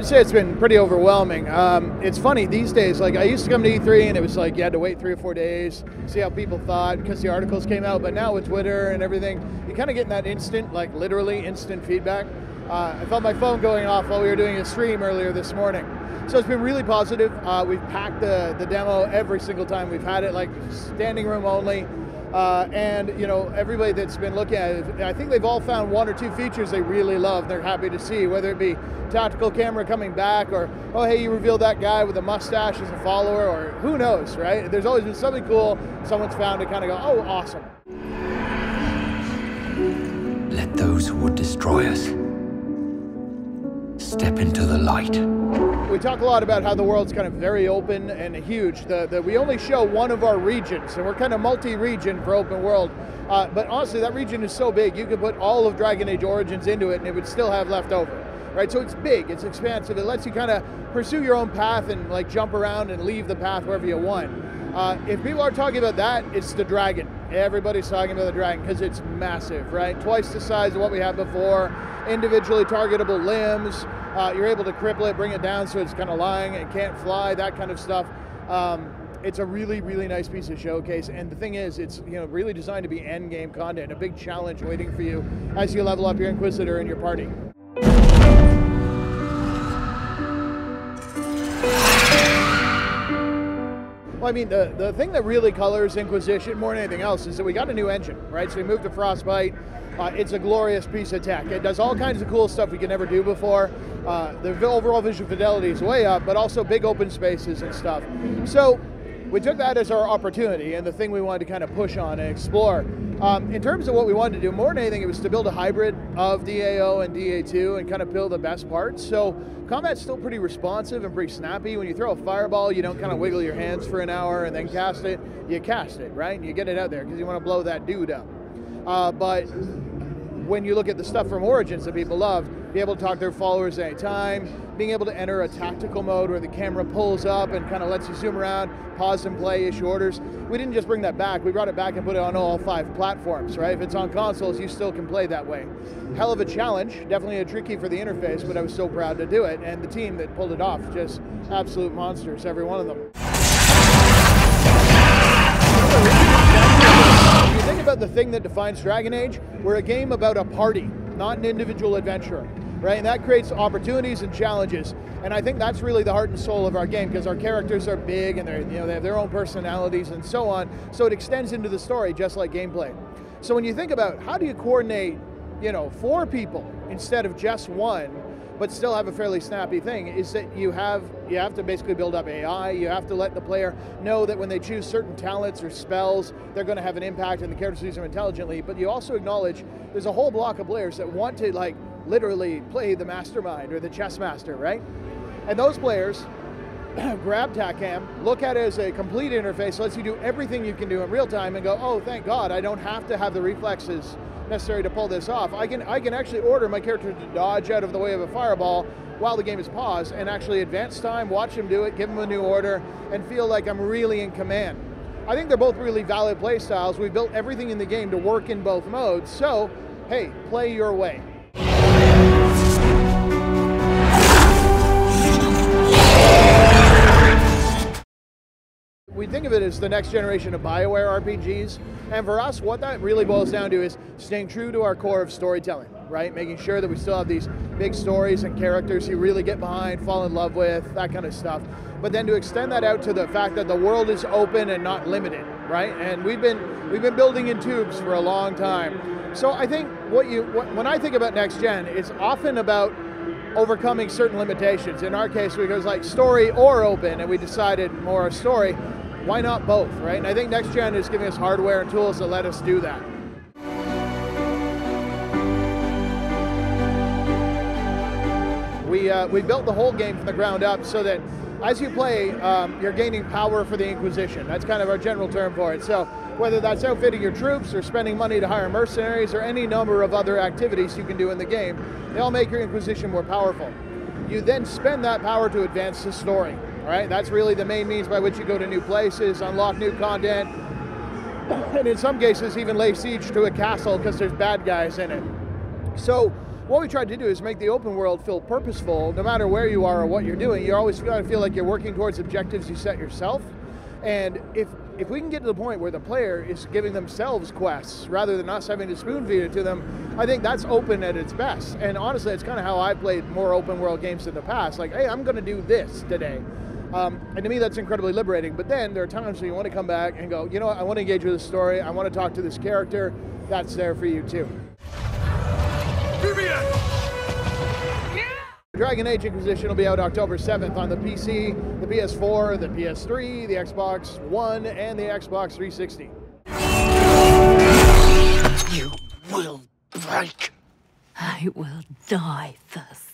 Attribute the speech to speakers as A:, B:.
A: I'd say it's been pretty overwhelming. It's funny these days, like I used to come to E3 and it was like you had to wait 3 or 4 days, see how people thought because the articles came out, but now with Twitter and everything, you kind of get that instant, like literally instant feedback. I felt my phone going off while we were doing a stream earlier this morning. So it's been really positive. We've packed the demo every single time we've had it, like standing room only. And you know, everybody that's been looking at it, I think they've all found 1 or 2 features they really love. They're happy to see, whether it be tactical camera coming back, or oh hey, you revealed that guy with a mustache as a follower, or who knows, right? There's always been something cool someone's found to kind of go, oh, awesome.
B: Let those who would destroy us step into the light.
A: We talk a lot about how the world's kind of very open and huge. We only show one of our regions, and we're kind of multi-region for open world. But honestly, that region is so big, you could put all of Dragon Age Origins into it and it would still have left over. Right? So it's big, it's expansive, it lets you kind of pursue your own path and like jump around and leave the path wherever you want. If people are talking about that, it's the Dragon. Everybody's talking about the Dragon because it's massive, right? Twice the size of what we had before, individually targetable limbs. You're able to cripple it, bring it down so it's kind of lying and can't fly, that kind of stuff. It's a really, really nice piece of showcase, and the thing is, it's really designed to be end game content, a big challenge waiting for you as you level up your Inquisitor and your party. Well, I mean, the thing that really colors Inquisition more than anything else is that we got a new engine, right? So we moved to Frostbite. It's a glorious piece of tech. It does all kinds of cool stuff we could never do before. The overall visual fidelity is way up, but also big open spaces and stuff. So we took that as our opportunity and the thing we wanted to kind of push on and explore. In terms of what we wanted to do, more than anything, it was to build a hybrid of DAO and DA2 and kind of build the best parts. So combat's still pretty responsive and pretty snappy. When you throw a fireball, you don't kind of wiggle your hands for an hour and then cast it. You cast it, right? And you get it out there because you want to blow that dude up. But when you look at the stuff from Origins that people love, be able to talk to their followers at any time, being able to enter a tactical mode where the camera pulls up and kind of lets you zoom around, pause and play, issue orders. We didn't just bring that back, we brought it back and put it on all 5 platforms, right? If it's on consoles, you still can play that way. Hell of a challenge, definitely a tricky for the interface, but I was so proud to do it, and the team that pulled it off, just absolute monsters, every one of them. If you think about the thing that defines Dragon Age, we're a game about a party, not an individual adventurer, right? And that creates opportunities and challenges. And I think that's really the heart and soul of our game, because our characters are big and they have their own personalities and so on. So it extends into the story just like gameplay. So when you think about how do you coordinate, 4 people instead of just 1, but still have a fairly snappy thing, is that you have to basically build up AI. You have to let the player know that when they choose certain talents or spells, they're going to have an impact and the characters use them intelligently. But you also acknowledge there's a whole block of players that want to literally play the mastermind or the chess master, right? And those players grab TACAM, look at it as a complete interface, lets you do everything you can do in real time and go, oh, thank God, I don't have to have the reflexes necessary to pull this off. I can actually order my character to dodge out of the way of a fireball while the game is paused and actually advance time, watch him do it, give him a new order, and feel like I'm really in command. I think they're both really valid play styles. We built everything in the game to work in both modes, so hey, play your way. We think of it as the next generation of BioWare RPGs, and for us, what that really boils down to is staying true to our core of storytelling, right? Making sure that we still have these big stories and characters you really get behind, fall in love with, that kind of stuff. But then to extend that out to the fact that the world is open and not limited, right? And we've been building in tubes for a long time. So I think when I think about next gen, it's often about overcoming certain limitations. In our case, we goes like story or open, and we decided more story. Why not both, right? And I think next gen is giving us hardware and tools that let us do that. We built the whole game from the ground up so that as you play, you're gaining power for the Inquisition. That's kind of our general term for it. So whether that's outfitting your troops or spending money to hire mercenaries or any number of other activities you can do in the game, they all make your Inquisition more powerful. You then spend that power to advance the story. All right, that's really the main means by which you go to new places, unlock new content, and in some cases even lay siege to a castle because there's bad guys in it. So what we tried to do is make the open world feel purposeful, no matter where you are or what you're doing. You're always going to feel like you're working towards objectives you set yourself. And if we can get to the point where the player is giving themselves quests rather than us having to spoon feed it to them, I think that's open at its best. And honestly, it's kind of how I played more open world games in the past. Like, hey, I'm going to do this today. And to me, that's incredibly liberating. But then there are times when you want to come back and go, you know what, I want to engage with the story. I want to talk to this character. That's there for you too. Dragon Age Inquisition will be out October 7th on the PC, the PS4, the PS3, the Xbox One, and the Xbox 360.
C: You will break. I will die first.